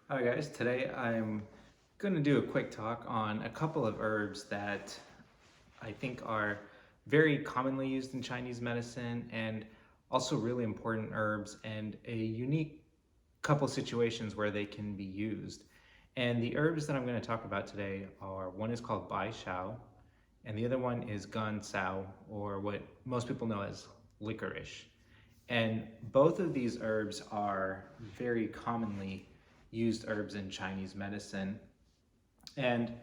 Hi guys, today I'm going to do a quick talk on a couple of herbs that I think are very commonly used in Chinese medicine and also really important herbs and a unique couple situations where they can be used. And the herbs that I'm going to talk about today are one is called Bai Shao and the other one is Gan Cao, or what most people know as licorice. And both of these herbs are very commonly used herbs in Chinese medicine. And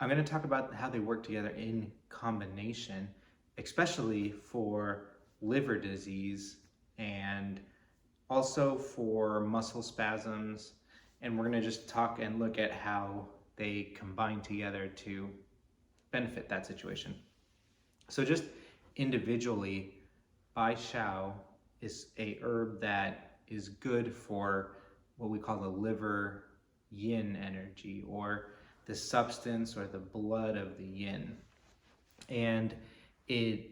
I'm going to talk about how they work together in combination, especially for liver disease and also for muscle spasms. And we're going to just talk and look at how they combine together to benefit that situation. So just individually, Bai Shao is a herb that is good for what we call the liver yin energy, or the substance or the blood of the yin. And it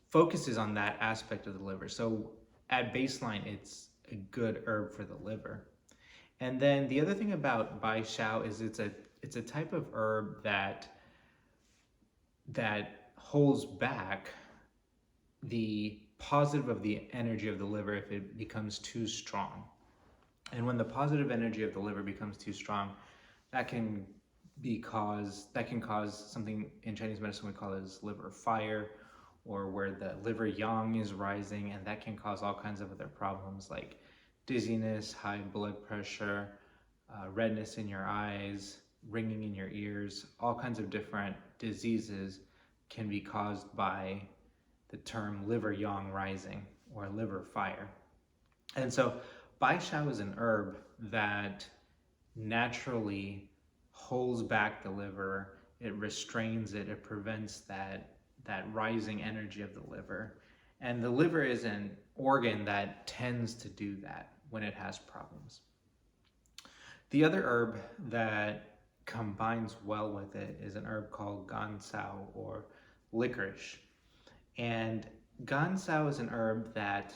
focuses on that aspect of the liver. So at baseline, it's a good herb for the liver. And then the other thing about Bai Shao is it's a type of herb that holds back the positive of the energy of the liver if it becomes too strong. And when the positive energy of the liver becomes too strong, that can cause something in Chinese medicine we call as liver fire, or where the liver yang is rising, and that can cause all kinds of other problems like dizziness, high blood pressure, redness in your eyes, ringing in your ears. All kinds of different diseases can be caused by the term liver yang rising or liver fire. And so Bai Shao is an herb that naturally holds back the liver. It restrains it. It prevents that rising energy of the liver. And the liver is an organ that tends to do that when it has problems. The other herb that combines well with it is an herb called Gan Cao, or licorice. And Gan Cao is an herb that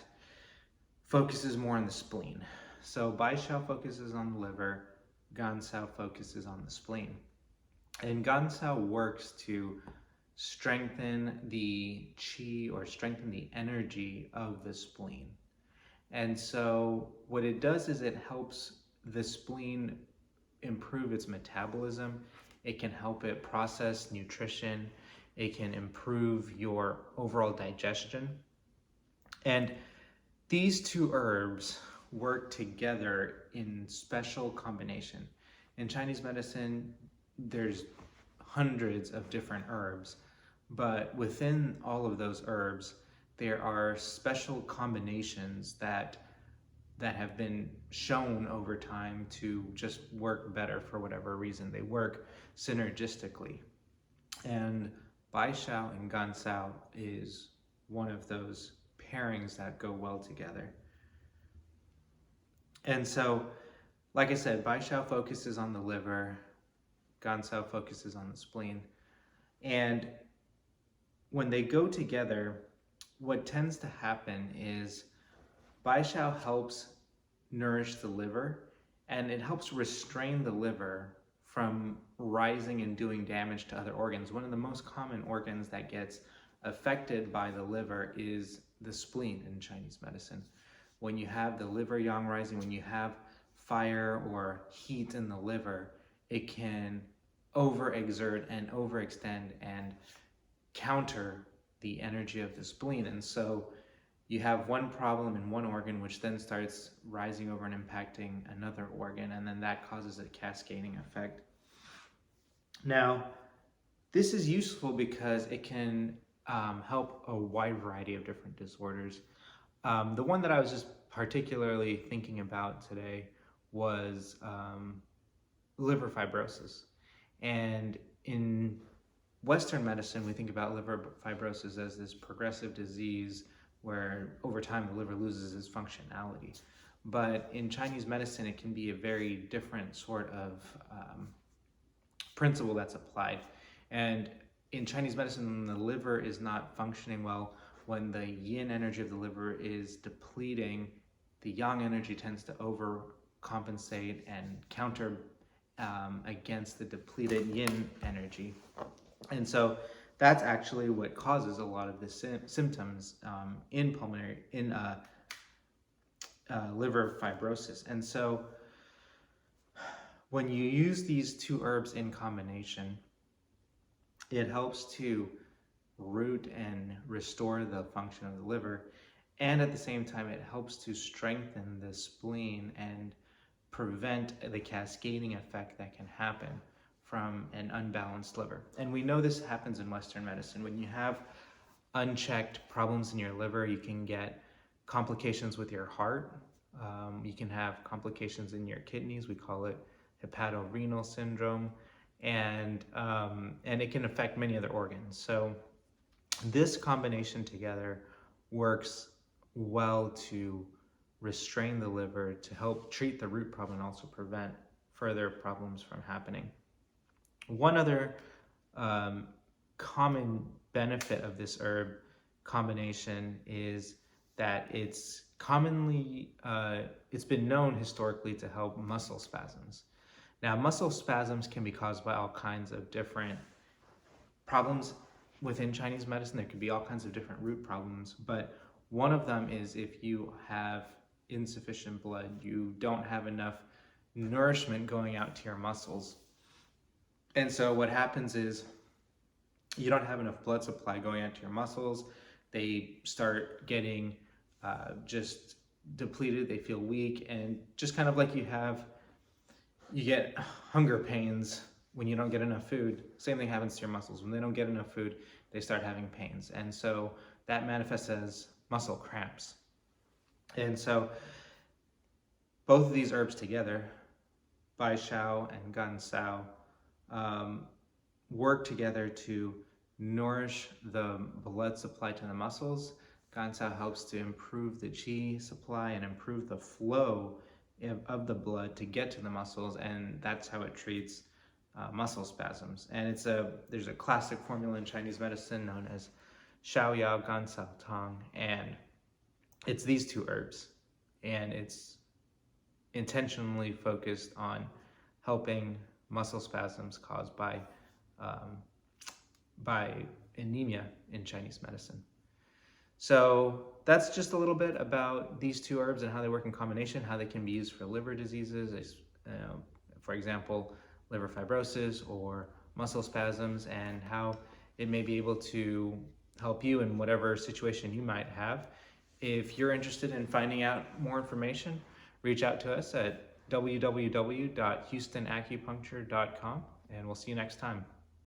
focuses more on the spleen. So Bai Shao focuses on the liver, Gan Cao focuses on the spleen. And Gan Cao works to strengthen the qi, or strengthen the energy of the spleen. And so what it does is it helps the spleen improve its metabolism. It can help it process nutrition. It can improve your overall digestion. And these two herbs work together in special combination. In Chinese medicine, there's hundreds of different herbs, but within all of those herbs, there are special combinations that have been shown over time to just work better for whatever reason. They work synergistically. And Bai Shao and Gan Cao is one of those pairings that go well together. And so, like I said, Bai Shao focuses on the liver, Gan Cao focuses on the spleen. And when they go together, what tends to happen is Bai Shao helps nourish the liver, and it helps restrain the liver from rising and doing damage to other organs. One of the most common organs that gets affected by the liver is the spleen in Chinese medicine. When you have the liver yang rising, when you have fire or heat in the liver, it can overexert and overextend and counter the energy of the spleen. And so you have one problem in one organ, which then starts rising over and impacting another organ, and then that causes a cascading effect. Now, this is useful because it can help a wide variety of different disorders. The one that I was just particularly thinking about today was liver fibrosis. And in Western medicine, we think about liver fibrosis as this progressive disease where over time the liver loses its functionality. But in Chinese medicine, it can be a very different sort of principle that's applied. And in Chinese medicine, when the liver is not functioning well, when the yin energy of the liver is depleting, the yang energy tends to compensate and counter against the depleted yin energy. And so that's actually what causes a lot of the symptoms in liver fibrosis. And so when you use these two herbs in combination, it helps to root and restore the function of the liver, and at the same time it helps to strengthen the spleen and prevent the cascading effect that can happen from an unbalanced liver. And we know this happens in Western medicine. When you have unchecked problems in your liver, you can get complications with your heart. You can have complications in your kidneys. We call it hepatorenal syndrome, and it can affect many other organs. So this combination together works well to restrain the liver, to help treat the root problem and also prevent further problems from happening. One other common benefit of this herb combination is that it's been known historically to help muscle spasms. Now, muscle spasms can be caused by all kinds of different problems within Chinese medicine. There could be all kinds of different root problems, but one of them is if you have insufficient blood, you don't have enough nourishment going out to your muscles. And so what happens is you don't have enough blood supply going out to your muscles. They start getting just depleted. They feel weak, and just kind of like you get hunger pains when you don't get enough food. Same thing happens to your muscles. When they don't get enough food, they start having pains. And so that manifests as muscle cramps. And so both of these herbs together, Bai Shao and Gan Cao, work together to nourish the blood supply to the muscles. Gan Cao helps to improve the qi supply and improve the flow of the blood to get to the muscles, and that's how it treats muscle spasms. And there's a classic formula in Chinese medicine known as Shao Yao Gan Cao Tang, and it's these two herbs, and it's intentionally focused on helping muscle spasms caused by anemia in Chinese medicine. So that's just a little bit about these two herbs and how they work in combination, how they can be used for liver diseases, for example, liver fibrosis or muscle spasms, and how it may be able to help you in whatever situation you might have. If you're interested in finding out more information, reach out to us at www.houstonacupuncture.com, and we'll see you next time.